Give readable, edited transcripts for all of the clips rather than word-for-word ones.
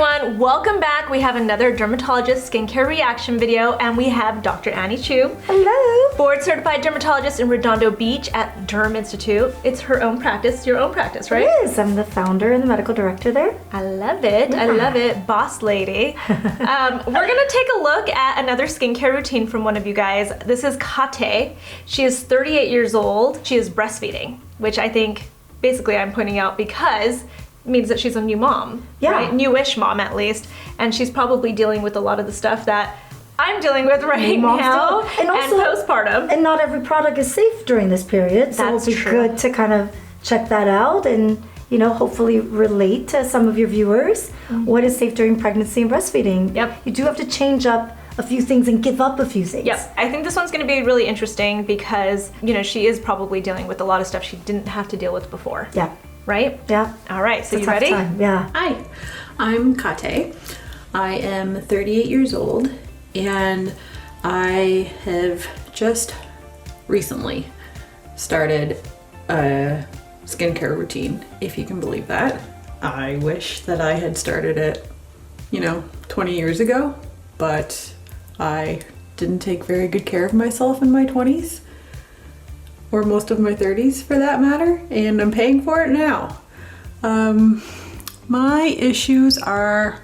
everyone, welcome back. We have another dermatologist skincare reaction video, and we have Dr. Annie Chiu. Hello. Board certified dermatologist in Redondo Beach at Derm Institute. It's her own practice, your own practice, right? It is. I'm the founder and the medical director there. I love it. Yeah. I love it. Boss lady. We're gonna take a look at another skincare routine from one of you guys. This is Kâté. She is 38 years old. She is breastfeeding, which I think basically I'm pointing out because means that she's a new mom, yeah. Right? Newish mom at least, and she's probably dealing with a lot of the stuff that I'm dealing with right now and postpartum. And not every product is safe during this period, so That's it'll be true. good to kind of check that out and hopefully relate to some of your viewers. What is safe during pregnancy and breastfeeding? Yep. You do have to change up a few things and give up a few things. Yep. I think this one's going to be really interesting because she is probably dealing with a lot of stuff she didn't have to deal with before. Yeah. Right? Yeah. All right, so It's you a tough ready? time. Yeah. Hi, I'm Kâté. I am 38 years old and I have just recently started a skincare routine, if you can believe that. I wish that I had started it, 20 years ago, but I didn't take very good care of myself in my 20s. Or most of my 30s for that matter, and I'm paying for it now. My issues are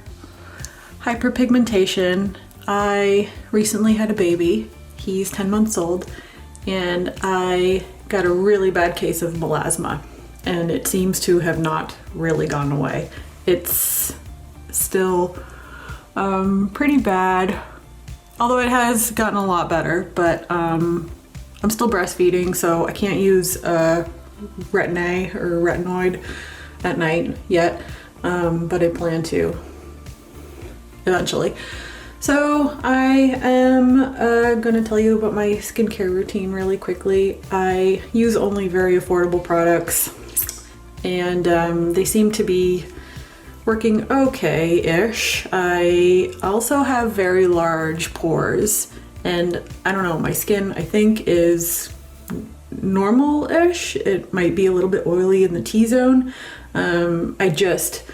hyperpigmentation. I recently had a baby. He's 10 months old, and I got a really bad case of melasma, and it seems to have not really gone away. It's still pretty bad, although it has gotten a lot better, but I'm still breastfeeding, so I can't use Retin-A or retinoid at night yet, but I plan to eventually. So I am going to tell you about my skincare routine really quickly. I use only very affordable products, and they seem to be working okay-ish. I also have very large pores. And I don't know, my skin I think is normal-ish. It might be a little bit oily in the T-zone. I just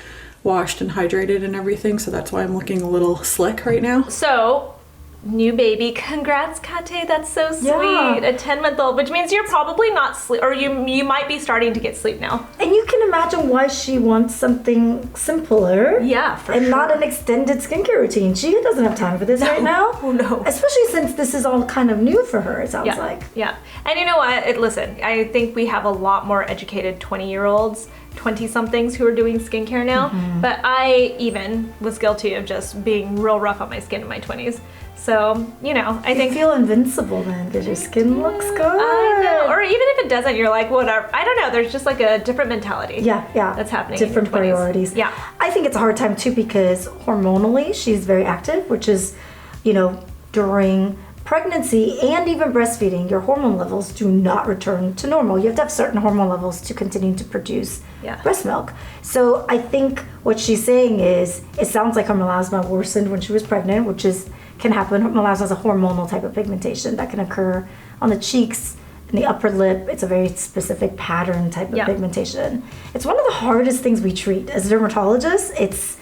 washed and hydrated and everything, so that's why I'm looking a little slick right now. So, new baby. Congrats, Kâté. That's so sweet. Yeah. A 10-month-old, which means you're probably not sleep, or you might be starting to get sleep now. And you can imagine why she wants something simpler. Yeah, for and sure. not an extended skincare routine. She doesn't have time for this right now. Oh, no. Especially since this is all kind of new for her, it sounds like. Yeah. And you know what? Listen, I think we have a lot more educated 20-year-olds, 20-somethings who are doing skincare now. But I even was guilty of just being real rough on my skin in my 20s. So, I think... You feel invincible then because your skin looks good. I know. Or even if it doesn't, you're like, whatever. I don't know. There's just like a different mentality. Yeah. That's happening. Different in your 20s. priorities. Yeah. I think it's a hard time too because hormonally she's very active, which is, during pregnancy and even breastfeeding, your hormone levels do not return to normal. You have to have certain hormone levels to continue to produce breast milk. So I think what she's saying is, it sounds like her melasma worsened when she was pregnant, which can happen. Melasma is a hormonal type of pigmentation that can occur on the cheeks and the upper lip. It's a very specific pattern type of pigmentation. It's one of the hardest things we treat as dermatologists. It's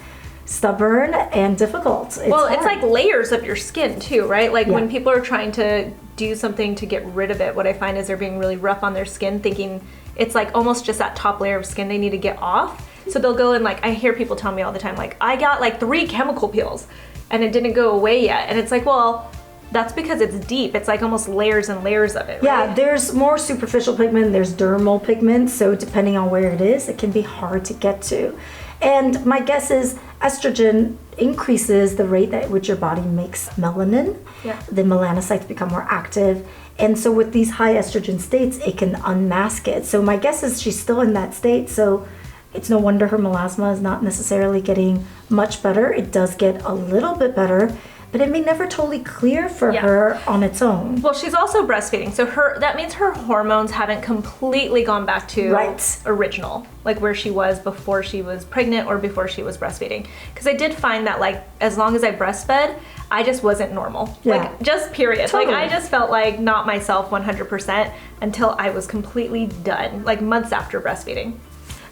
stubborn and difficult. It's like layers of your skin too, right? Like when people are trying to do something to get rid of it, what I find is they're being really rough on their skin, thinking it's like almost just that top layer of skin they need to get off. So they'll go and I hear people tell me all the time, like, I got 3 chemical peels and it didn't go away yet. And it's like, well, that's because it's deep. It's like almost layers and layers of it, right? Yeah, there's more superficial pigment, there's dermal pigment, so depending on where it is, it can be hard to get to. And my guess is estrogen increases the rate at which your body makes melanin. Yeah. The melanocytes become more active. And so with these high estrogen states, it can unmask it. So my guess is she's still in that state. So it's no wonder her melasma is not necessarily getting much better. It does get a little bit better, but it may never totally clear for her on its own. Well, she's also breastfeeding, so that means her hormones haven't completely gone back to original, like where she was before she was pregnant or before she was breastfeeding. Because I did find that as long as I breastfed, I just wasn't normal. Just period. Totally. I just felt like not myself 100% until I was completely done, months after breastfeeding.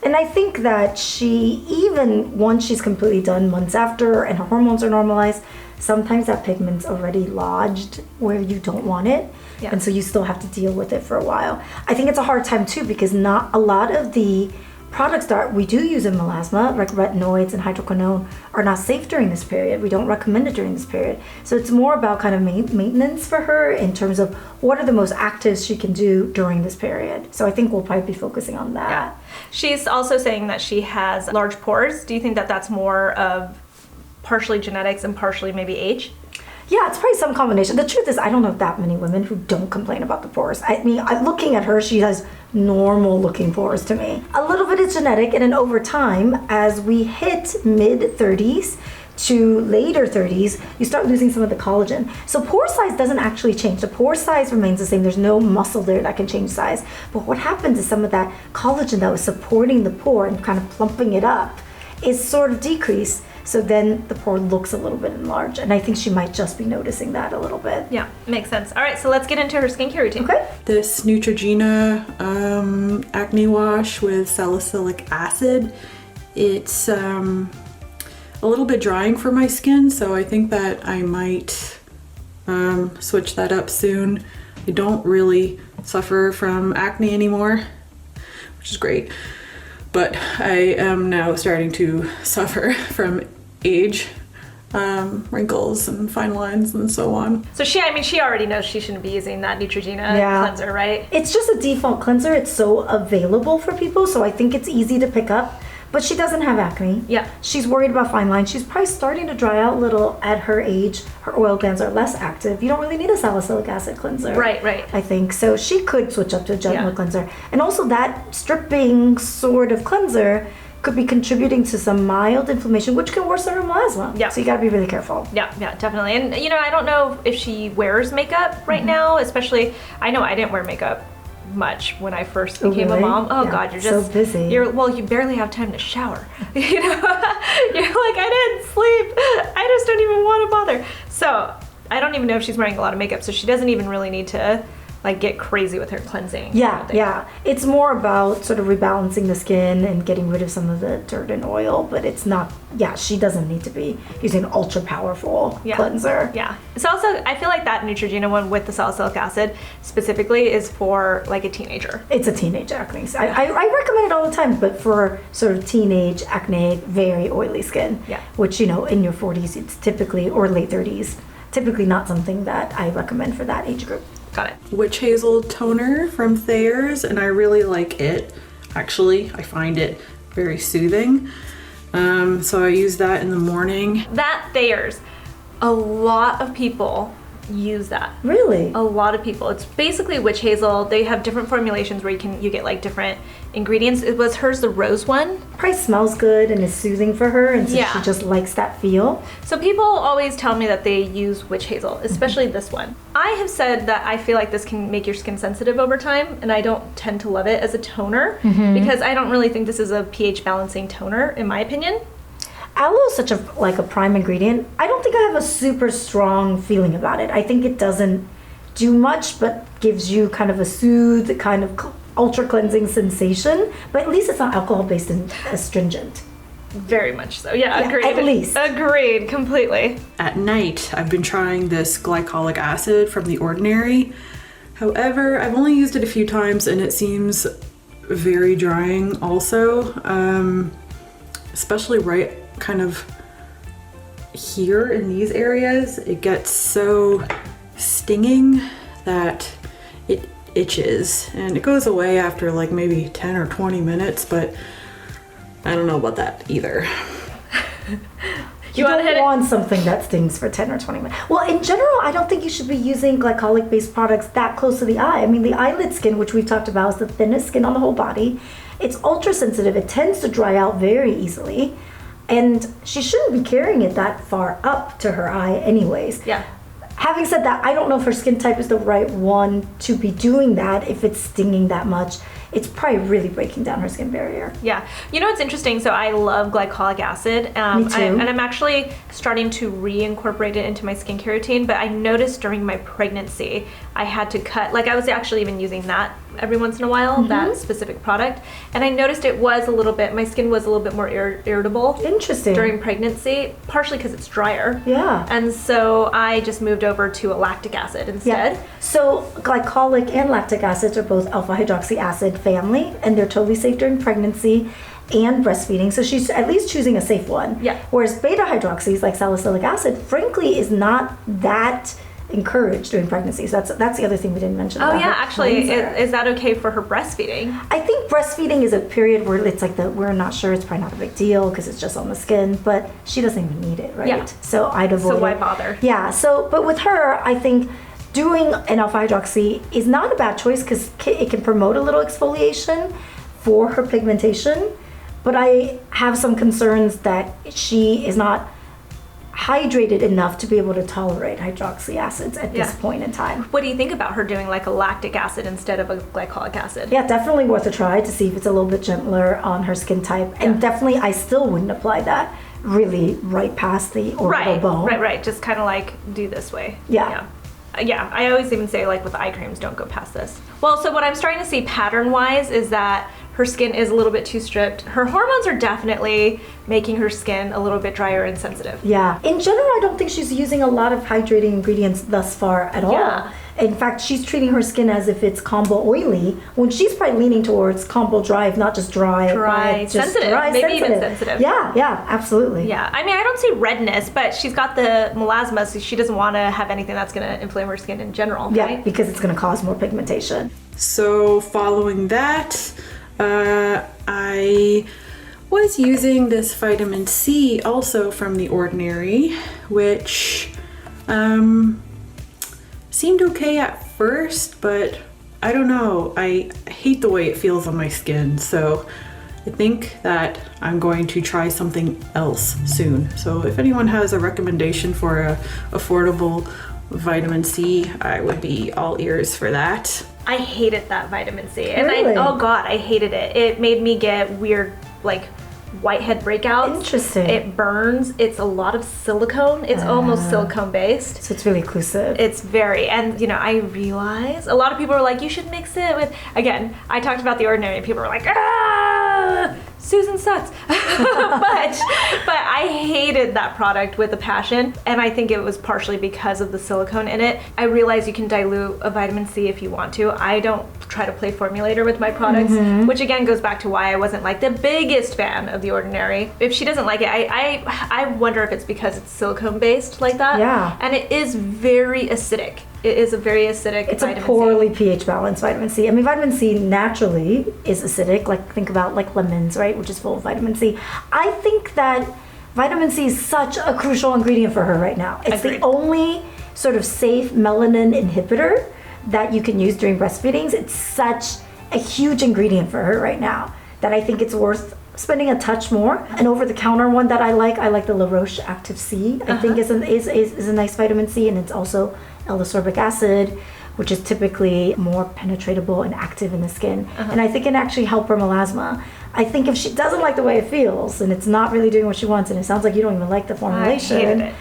And I think that she, even once she's completely done, months after, and her hormones are normalized, sometimes that pigment's already lodged where you don't want it. Yeah. And so you still have to deal with it for a while. I think it's a hard time too, because not a lot of the products that we do use in melasma, like retinoids and hydroquinone, are not safe during this period. We don't recommend it during this period. So it's more about kind of maintenance for her in terms of what are the most actives she can do during this period. So I think we'll probably be focusing on that. Yeah. She's also saying that she has large pores. Do you think that that's more of partially genetics and partially maybe age? Yeah, it's probably some combination. The truth is, I don't know that many women who don't complain about the pores. I mean, looking at her, she has normal looking pores to me. A little bit is genetic, and then over time, as we hit mid-30s to later 30s, you start losing some of the collagen. So pore size doesn't actually change. The pore size remains the same. There's no muscle there that can change size. But what happens is some of that collagen that was supporting the pore and kind of plumping it up is sort of decreased. So then the pore looks a little bit enlarged. And I think she might just be noticing that a little bit. Yeah, makes sense. All right, so let's get into her skincare routine. Okay. This Neutrogena acne wash with salicylic acid, it's a little bit drying for my skin, so I think that I might switch that up soon. I don't really suffer from acne anymore, which is great, but I am now starting to suffer from age, wrinkles and fine lines and so on. So she already knows she shouldn't be using that Neutrogena cleanser, right? It's just a default cleanser. It's so available for people, so I think it's easy to pick up. But she doesn't have acne. Yeah. She's worried about fine lines. She's probably starting to dry out a little at her age. Her oil glands are less active. You don't really need a salicylic acid cleanser. Right. I think. So she could switch up to a gentler Yeah. cleanser. And also that stripping sort of cleanser could be contributing to some mild inflammation, which can worsen her melasma. Yeah. So you gotta be really careful. Yeah, definitely. And I don't know if she wears makeup right now, especially, I know I didn't wear makeup much when I first became a mom. Oh yeah. God, you're just so busy. You barely have time to shower. You're like, I didn't sleep. I just don't even want to bother. So I don't even know if she's wearing a lot of makeup, so she doesn't even really need to get crazy with her cleansing. Yeah. It's more about sort of rebalancing the skin and getting rid of some of the dirt and oil, but it's not, she doesn't need to be using an ultra powerful cleanser. Yeah. It's also, I feel like that Neutrogena one with the salicylic acid specifically is for like a teenager. It's a teenage acne. I recommend it all the time, but for sort of teenage acne, very oily skin, which, in your 40s, it's typically, or late 30s, typically not something that I recommend for that age group. Got it. Witch Hazel toner from Thayer's, and I really like it. Actually, I find it very soothing. So I use that in the morning. That Thayer's, a lot of people use that. Really? A lot of people. It's basically witch hazel. They have different formulations where you get like different ingredients. It was hers the rose one. Probably smells good and is soothing for her, and so she just likes that feel. So people always tell me that they use witch hazel, especially this one. I have said that I feel like this can make your skin sensitive over time, and I don't tend to love it as a toner because I don't really think this is a pH balancing toner, in my opinion. Aloe is such a prime ingredient. I don't think I have a super strong feeling about it. I think it doesn't do much, but gives you kind of a soothe, kind of ultra cleansing sensation. But at least it's not alcohol based and astringent. Very much so. Yeah, agreed. At least. Agreed, completely. At night, I've been trying this glycolic acid from The Ordinary. However, I've only used it a few times and it seems very drying also, especially right kind of here in these areas. It gets so stinging that it itches, and it goes away after like maybe 10 or 20 minutes, but I don't know about that either. You don't want something that stings for 10 or 20 minutes. Well, in general, I don't think you should be using glycolic-based products that close to the eye. I mean, the eyelid skin, which we've talked about, is the thinnest skin on the whole body. It's ultra sensitive. It tends to dry out very easily. And she shouldn't be carrying it that far up to her eye anyways. Yeah. Having said that, I don't know if her skin type is the right one to be doing that if it's stinging that much. It's probably really breaking down her skin barrier. Yeah. You know what's interesting? So I love glycolic acid. Me too. And I'm actually starting to reincorporate it into my skincare routine, but I noticed during my pregnancy, I had to cut, like I was actually even using that every once in a while, that specific product. And I noticed it was a little bit, my skin was a little bit more irritable. Interesting. During pregnancy, partially because it's drier. Yeah. And so I just moved over to a lactic acid instead. Yeah. So glycolic and lactic acids are both alpha hydroxy acid family, and they're totally safe during pregnancy and breastfeeding. So she's at least choosing a safe one. Yeah. Whereas beta hydroxys like salicylic acid, frankly, is not that encouraged during pregnancy. So that's the other thing we didn't mention. Oh about yeah, her actually, cleanser. is that okay for her breastfeeding? I think breastfeeding is a period where it's like we're not sure, it's probably not a big deal because it's just on the skin, but she doesn't even need it, right? Yeah. So I'd avoid So why it. bother? Yeah, so, but with her, I think doing an alpha hydroxy is not a bad choice because it can promote a little exfoliation for her pigmentation, but I have some concerns that she is not hydrated enough to be able to tolerate hydroxy acids at this point in time. What do you think about her doing like a lactic acid instead of a glycolic acid? Yeah, definitely worth a try to see if it's a little bit gentler on her skin type. And definitely, I still wouldn't apply that really right past the orbital bone. Right. Just kind of like do this way. Yeah. Yeah, I always even say like with eye creams, don't go past this. Well, so what I'm starting to see pattern-wise is that her skin is a little bit too stripped. Her hormones are definitely making her skin a little bit drier and sensitive. Yeah. In general, I don't think she's using a lot of hydrating ingredients thus far at all. Yeah. In fact, she's treating her skin as if it's combo oily, when she's probably leaning towards combo dry, if not just dry. Just sensitive, dry, maybe even sensitive. Yeah, absolutely. Yeah, I mean, I don't see redness, but she's got the melasma, so she doesn't want to have anything that's going to inflame her skin in general, Yeah, right? because it's going to cause more pigmentation. So following that, I was using this vitamin C also from The Ordinary, which seemed okay at first, but I don't know. I hate the way it feels on my skin, so I think that I'm going to try something else soon. So if anyone has a recommendation for a affordable vitamin C, I would be all ears for that. I hated that vitamin C. And Really? oh God, I hated it. It made me get weird, like, whitehead breakouts. Interesting. It burns. It's a lot of silicone. It's almost silicone based. So it's really occlusive. It's very, and you know, I realize a lot of people are like, you should mix it with, again, I talked about The Ordinary and people were like, Susan sucks. but I hated that product with a passion, and I think it was partially because of the silicone in it. I realize you can dilute a vitamin C if you want to. I don't try to play formulator with my products, which again goes back to why I wasn't like the biggest fan of The Ordinary. If she doesn't like it, I wonder if it's because it's silicone based like that. Yeah. And it is very acidic. It is a very acidic It's vitamin a poorly C. pH balanced vitamin C. I mean, vitamin C naturally is acidic. Like, think about like lemons, right, which is full of vitamin C. I think that vitamin C is such a crucial ingredient for her right now. It's Agreed. the only sort of safe melanin inhibitor that you can use during breastfeedings. It's such a huge ingredient for her right now that I think it's worth spending a touch more. An over-the-counter one that I like the La Roche Active C. I think is a nice vitamin C, and it's also L-ascorbic acid, which is typically more penetratable and active in the skin. And I think it can actually help her melasma. I think if she doesn't like the way it feels and it's not really doing what she wants, and it sounds like you don't even like the formulation, I hated it.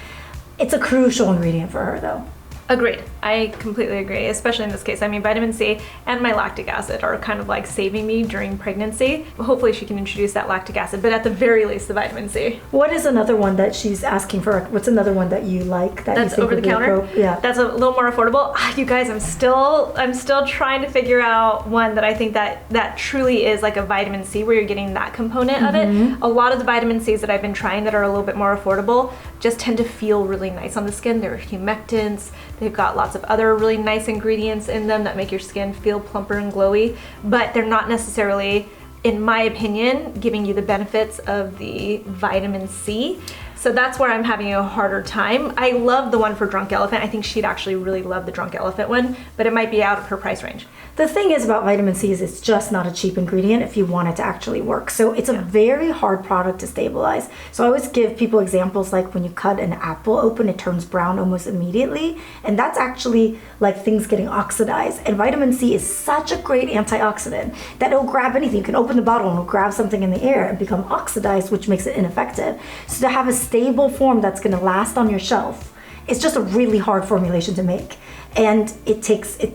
It's a crucial ingredient for her though. Agreed. I completely agree, especially in this case. I mean, vitamin C and my lactic acid are kind of like saving me during pregnancy. Hopefully she can introduce that lactic acid, but at the very least, the vitamin C. What is another one that she's asking for? What's another one that you like that you That's think over would the be counter. Yeah. That's a little more affordable. You guys, I'm still trying to figure out one that I think that truly is like a vitamin C where you're getting that component of it. A lot of the vitamin C's that I've been trying that are a little bit more affordable just tend to feel really nice on the skin. They're humectants. They've got lots of other really nice ingredients in them that make your skin feel plumper and glowy, but they're not necessarily, in my opinion, giving you the benefits of the vitamin C. So that's where I'm having a harder time. I love the one for Drunk Elephant. I think she'd actually really love the Drunk Elephant one, but it might be out of her price range. The thing is about vitamin C is it's just not a cheap ingredient if you want it to actually work. So it's a very hard product to stabilize. So I always give people examples like when you cut an apple open, it turns brown almost immediately. And that's actually like things getting oxidized. And vitamin C is such a great antioxidant that it'll grab anything. You can open the bottle and it'll grab something in the air and become oxidized, which makes it ineffective. So to have a stable form that's going to last on your shelf, it's just a really hard formulation to make. And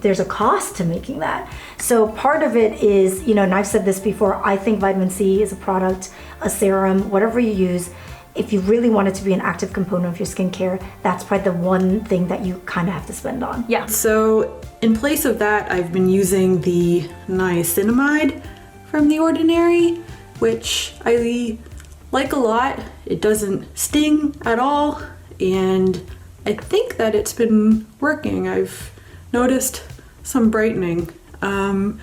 there's a cost to making that. So part of it is, you know, and I've said this before, I think vitamin C is a product, a serum, whatever you use. If you really want it to be an active component of your skincare, that's probably the one thing that you kind of have to spend on. Yeah. So in place of that, I've been using the Niacinamide from The Ordinary, which I like a lot. It doesn't sting at all, and I think that it's been working. I've noticed some brightening, and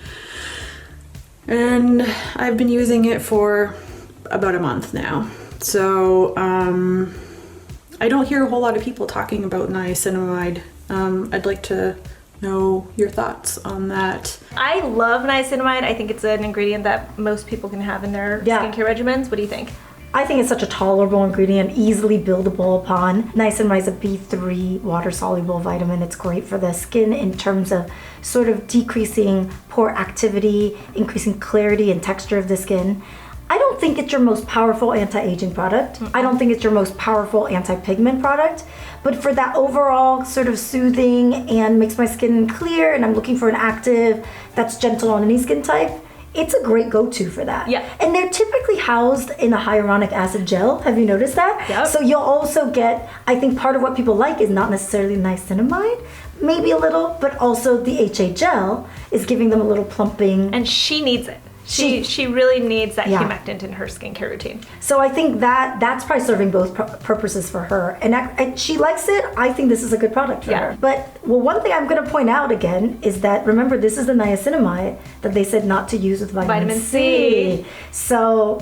I've been using it for about a month now. So I don't hear a whole lot of people talking about niacinamide. I'd like to know your thoughts on that. I love niacinamide. I think it's an ingredient that most people can have in their skincare regimens. What do you think? I think it's such a tolerable ingredient, easily buildable upon. Niacinamide is a B3 water-soluble vitamin. It's great for the skin in terms of sort of decreasing pore activity, increasing clarity and texture of the skin. I don't think it's your most powerful anti-aging product. I don't think it's your most powerful anti-pigment product. But for that overall sort of soothing and makes my skin clear, and I'm looking for an active that's gentle on any skin type, it's a great go-to for that. Yeah. And they're typically housed in a hyaluronic acid gel. Have you noticed that? Yep. So you'll also get, I think part of what people like is not necessarily niacinamide, maybe a little, but also the HA gel is giving them a little plumping. And she needs it. She really needs that Yeah. humectant in her skincare routine. So I think that's probably serving both purposes for her. And she likes it. I think this is a good product for her. But, well, one thing I'm going to point out again is that, remember, this is the niacinamide that they said not to use with vitamin C. So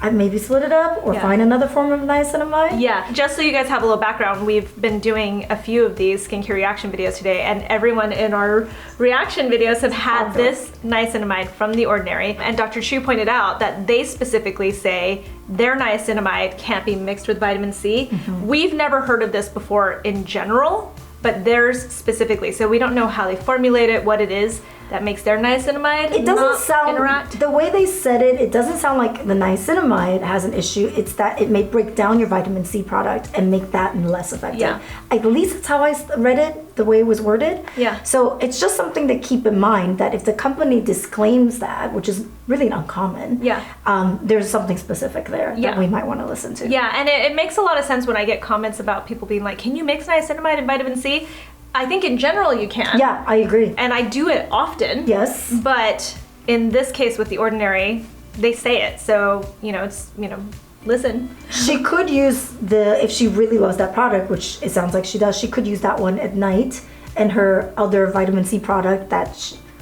I maybe split it up or find another form of niacinamide. Yeah, just so you guys have a little background, we've been doing a few of these skincare reaction videos today, and everyone in our reaction videos have had this niacinamide from The Ordinary. And Dr. Chiu pointed out that they specifically say their niacinamide can't be mixed with vitamin C. We've never heard of this before in general, but theirs specifically. So we don't know how they formulate it, what it is that makes their niacinamide It doesn't sound, interact. the way they said it, it doesn't sound like the niacinamide has an issue. It's that it may break down your vitamin C product and make that less effective. Yeah. At least that's how I read it, the way it was worded. Yeah. So it's just something to keep in mind that if the company disclaims that, which is really uncommon, there's something specific there that we might want to listen to. Yeah, and it makes a lot of sense when I get comments about people being like, can you mix niacinamide and vitamin C? I think in general you can. Yeah, I agree. And I do it often. Yes. But in this case with The Ordinary, they say it. So, listen. She could use if she really loves that product, which it sounds like she does, she could use that one at night, and her other vitamin C product,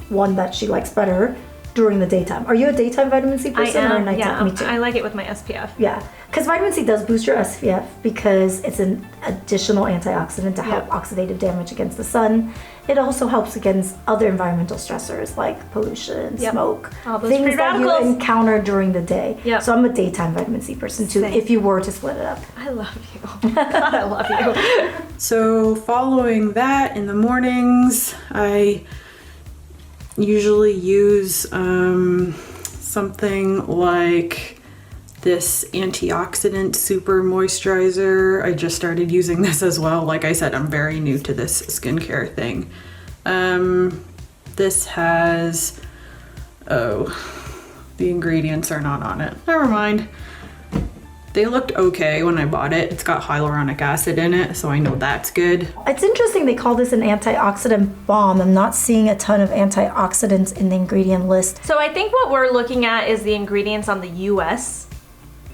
one that she likes better, during the daytime. Are you a daytime vitamin C person or a nighttime? Me too. I like it with my SPF. Yeah, because vitamin C does boost your SPF because it's an additional antioxidant to help oxidative damage against the sun. It also helps against other environmental stressors like pollution, smoke, all those things free that you radicals. encounter during the day. Yep. So I'm a daytime vitamin C person too, Same. if you were to split it up. I love you. God, I love you. So following that, in the mornings, I usually use something like this antioxidant super moisturizer. I just started using this as well. Like I said, I'm very new to this skincare thing. This has, the ingredients are not on it. Never mind. They looked okay when I bought it. It's got hyaluronic acid in it, so I know that's good. It's interesting they call this an antioxidant bomb. I'm not seeing a ton of antioxidants in the ingredient list. So I think what we're looking at is the ingredients on the US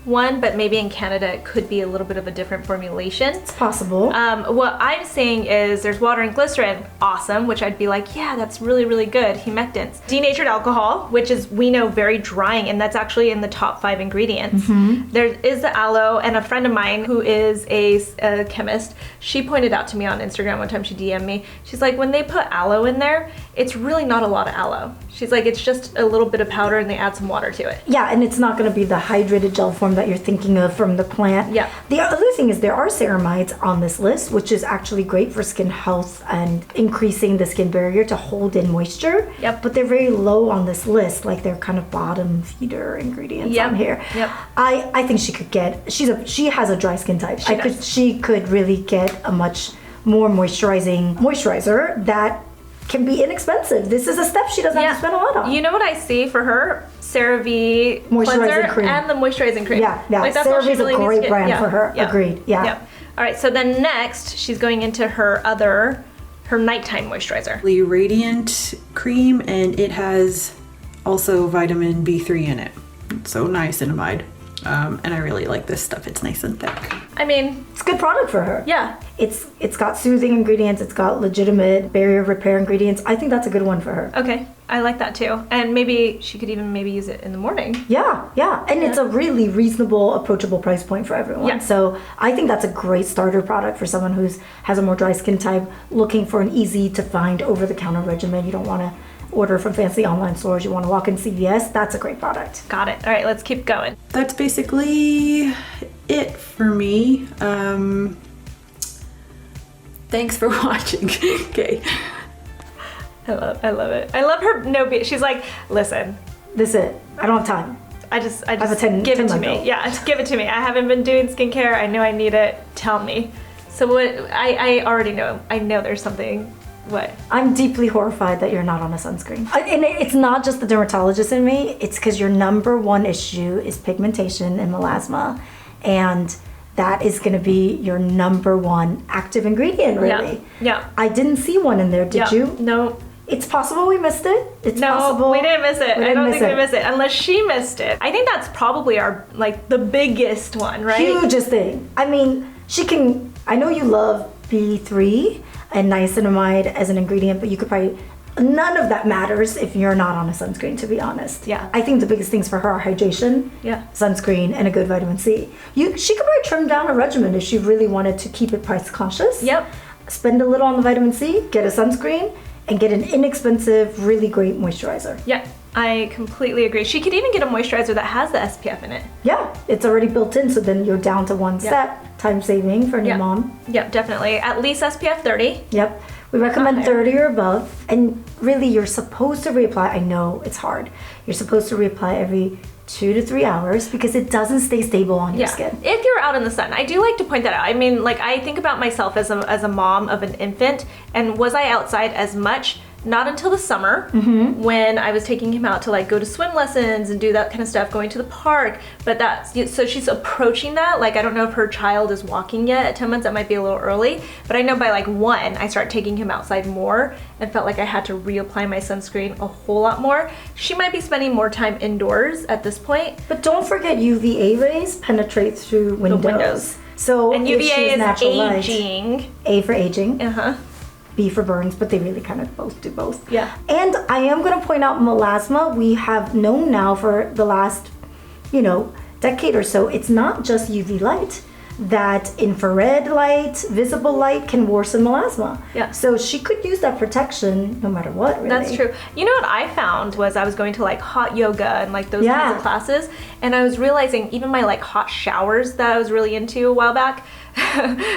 one, but maybe in Canada it could be a little bit of a different formulation. It's possible. What I'm seeing is there's water and glycerin, awesome, which I'd be like, yeah, that's really, really good. Humectants. Denatured alcohol, which is, we know, very drying, and that's actually in the top 5 ingredients. There is the aloe, and a friend of mine who is a chemist, she pointed out to me on Instagram one time, she DM'd me, she's like, when they put aloe in there, it's really not a lot of aloe. She's like, it's just a little bit of powder and they add some water to it. Yeah, and it's not going to be the hydrated gel form that you're thinking of from the plant. Yeah. The other thing is there are ceramides on this list, which is actually great for skin health and increasing the skin barrier to hold in moisture. Yep. But they're very low on this list, like they're kind of bottom feeder ingredients on here. Yep. I think she could get, she has a dry skin type. She could really get a much more moisturizing moisturizer that can be inexpensive. This is a step she doesn't have to spend a lot on. You know what I see for her? CeraVe cleanser cream. and the moisturizing cream. Yeah. Like, that's all she CeraVe's really a needs great to get. brand for her. Agreed. Yeah. All right, so then next, she's going into her nighttime moisturizer. The Radiant cream, and it has also vitamin B3 in it. So niacinamide. And I really like this stuff. It's nice and thick. I mean, it's a good product for her. Yeah. It's got soothing ingredients. It's got legitimate barrier repair ingredients. I think that's a good one for her. Okay, I like that too. And maybe she could even use it in the morning. Yeah. And it's a really reasonable, approachable price point for everyone. Yeah. So I think that's a great starter product for someone who has a more dry skin type, looking for an easy to find over-the-counter regimen. You don't want to order from fancy online stores. You want to walk in CVS. That's a great product. Got it. All right, let's keep going. That's basically it for me. Thanks for watching. Okay. I love it. I love her. She's like, listen. This is it. I don't have time. I just have a give it to me. Yeah, just give it to me. I haven't been doing skincare. I know I need it. Tell me. So what? I already know. I know there's something. What? I'm deeply horrified that you're not on a sunscreen. And it's not just the dermatologist in me. It's because your number one issue is pigmentation and melasma, and that is going to be your number one active ingredient, really. Yeah. I didn't see one in there. Did you? No. It's possible we missed it. It's possible. No, we didn't miss it. I don't think we missed it unless she missed it. I think that's probably our the biggest one, right? Hugest thing. I mean, I know you love B3 and niacinamide as an ingredient, but you could probably, none of that matters if you're not on a sunscreen, to be honest. Yeah. I think the biggest things for her are hydration, sunscreen, and a good vitamin C. She could probably trim down a regimen if she really wanted to keep it price conscious. Yep. Spend a little on the vitamin C, get a sunscreen, and get an inexpensive, really great moisturizer. Yeah, I completely agree. She could even get a moisturizer that has the SPF in it. Yeah, it's already built in, so then you're down to one step. Time saving for a new mom. Yeah, definitely. At least SPF 30. Yep. We recommend 30 or above. And really, you're supposed to reapply. I know it's hard. You're supposed to reapply every 2 to 3 hours because it doesn't stay stable on your skin. If you're out in the sun. I do like to point that out. I mean, I think about myself as a mom of an infant, and was I outside as much? Not until the summer, when I was taking him out to go to swim lessons and do that kind of stuff, going to the park. But so she's approaching that. I don't know if her child is walking yet at 10 months. That might be a little early. But I know by 1, I start taking him outside more and felt like I had to reapply my sunscreen a whole lot more. She might be spending more time indoors at this point. But don't forget UVA rays penetrate through windows. The windows. So and UVA is aging. Light, A for aging. Uh-huh. B for burns, but they really kind of both do both. Yeah. And I am going to point out melasma. We have known now for the last, decade or so, it's not just UV light. That infrared light, visible light can worsen melasma. Yeah. So she could use that protection no matter what, really. That's true. You know what I found was I was going to hot yoga and those kinds of classes, and I was realizing even my hot showers that I was really into a while back,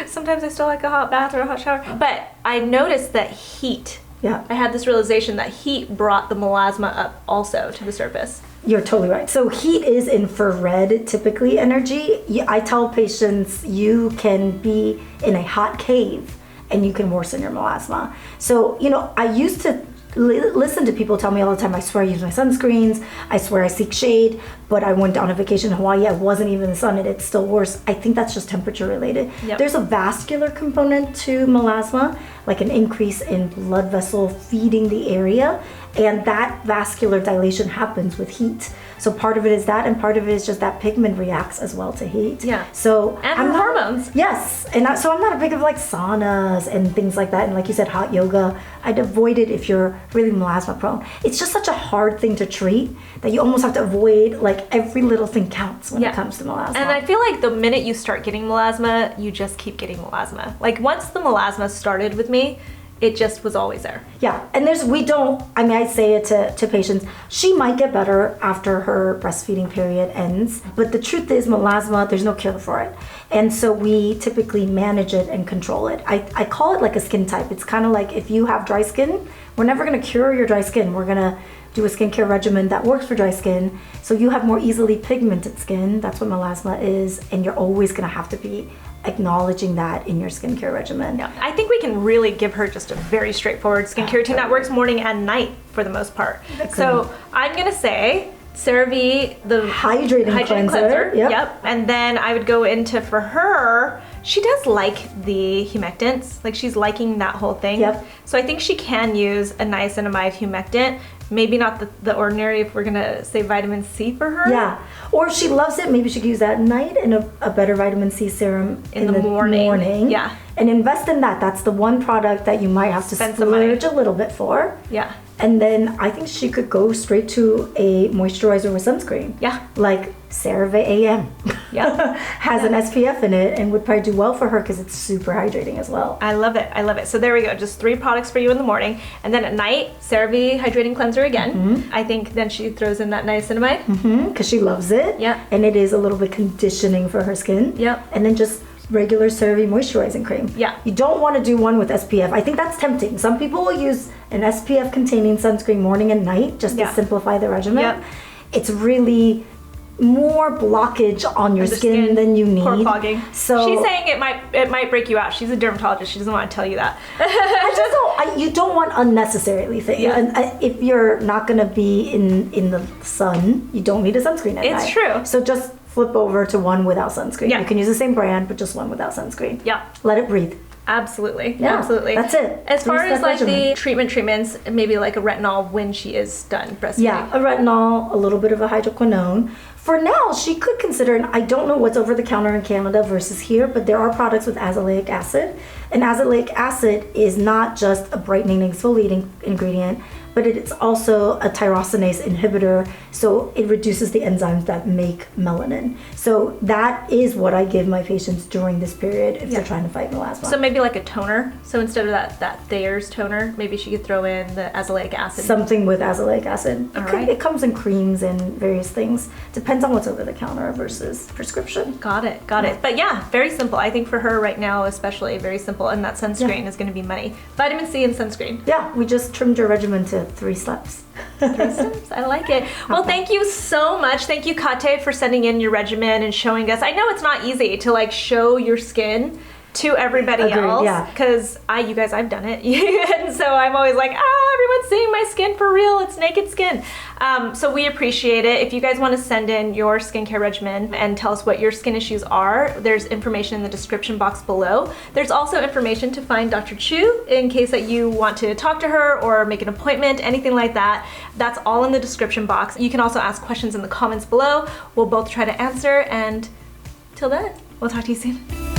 sometimes I still like a hot bath or a hot shower, but I noticed that heat. Yeah. I had this realization that heat brought the melasma up also to the surface. You're totally right. So heat is infrared, typically, energy. I tell patients you can be in a hot cave and you can worsen your melasma. So, I used to listen to people tell me all the time, I swear I use my sunscreens, I swear I seek shade, but I went on a vacation in Hawaii, I wasn't even in the sun and it's still worse. I think that's just temperature related. Yep. There's a vascular component to melasma, like an increase in blood vessel feeding the area, and that vascular dilation happens with heat. So part of it is that, and part of it is just that pigment reacts as well to heat. Yeah. So and hormones. Yes, and so I'm not a big of saunas and things like that, and like you said, hot yoga. I'd avoid it if you're really melasma prone. It's just such a hard thing to treat that you almost have to avoid. Every little thing counts when it comes to melasma. And I feel like the minute you start getting melasma, you just keep getting melasma. Once the melasma started with me, it just was always there. Yeah, and I say it to patients, she might get better after her breastfeeding period ends, but the truth is melasma, there's no cure for it. And so we typically manage it and control it. I call it like a skin type. It's kind of like if you have dry skin, we're never gonna cure your dry skin. We're gonna do a skincare regimen that works for dry skin. So you have more easily pigmented skin. That's what melasma is. And you're always going to have to be acknowledging that in your skincare regimen. Yeah. I think we can really give her just a very straightforward skincare routine that works morning and night for the most part. Okay. So I'm going to say CeraVe, the hydrating cleanser. Yep. And then I would go into, for her, she does like the humectants. Like she's liking that whole thing. Yep. So I think she can use a niacinamide humectant. Maybe not the ordinary if we're gonna say vitamin C for her. Yeah. Or if she loves it, maybe she could use that at night and a better vitamin C serum in the morning. Yeah. And invest in that. That's the one product that you might have to splurge a little bit for. Yeah. And then I think she could go straight to a moisturizer with sunscreen. Yeah. Like CeraVe AM. Yeah. Has an SPF in it and would probably do well for her because it's super hydrating as well. I love it. I love it. So there we go. Just 3 products for you in the morning. And then at night, CeraVe Hydrating Cleanser again. Mm-hmm. I think then she throws in that niacinamide. Because she loves it. Yeah. And it is a little bit conditioning for her skin. Yep. And then just regular CeraVe moisturizing cream. Yeah. You don't want to do one with SPF. I think that's tempting. Some people will use an SPF containing sunscreen morning and night just to simplify the regimen. Yep. It's really more blockage on your skin than you need. Pore clogging. So she's saying it might break you out. She's a dermatologist. She doesn't want to tell you that. you don't want unnecessarily things. Yeah. And if you're not going to be in the sun, you don't need a sunscreen at night. It's true. So just flip over to one without sunscreen. Yeah. You can use the same brand, but just one without sunscreen. Yeah. Let it breathe. Absolutely. Yeah, absolutely. That's it. As far as like regimen. the treatments, maybe like a retinol when she is done breastfeeding. Yeah, a retinol, a little bit of a hydroquinone. For now, she could consider, and I don't know what's over the counter in Canada versus here, but there are products with azelaic acid. And azelaic acid is not just a brightening and exfoliating ingredient, but it's also a tyrosinase inhibitor, so it reduces the enzymes that make melanin. So that is what I give my patients during this period if they're trying to fight melasma. So maybe like a toner. So instead of that Thayer's toner, maybe she could throw in the azelaic acid. Something with azelaic acid. Right. It comes in creams and various things. Depends on what's over the counter versus prescription. Got it. But yeah, very simple. I think for her right now, especially very simple. And that sunscreen is going to be money. Vitamin C and sunscreen. Yeah, we just trimmed your regimen to 3 steps. 3 steps. I like it. Well, thank you so much. Thank you, Kâté, for sending in your regimen and showing us. I know it's not easy to like show your skin to everybody else, because you guys, I've done it. And so I'm always like, everyone's seeing my skin for real. It's naked skin. So we appreciate it. If you guys want to send in your skincare regimen and tell us what your skin issues are, there's information in the description box below. There's also information to find Dr. Chiu in case that you want to talk to her or make an appointment, anything like that. That's all in the description box. You can also ask questions in the comments below. We'll both try to answer, and till then, we'll talk to you soon.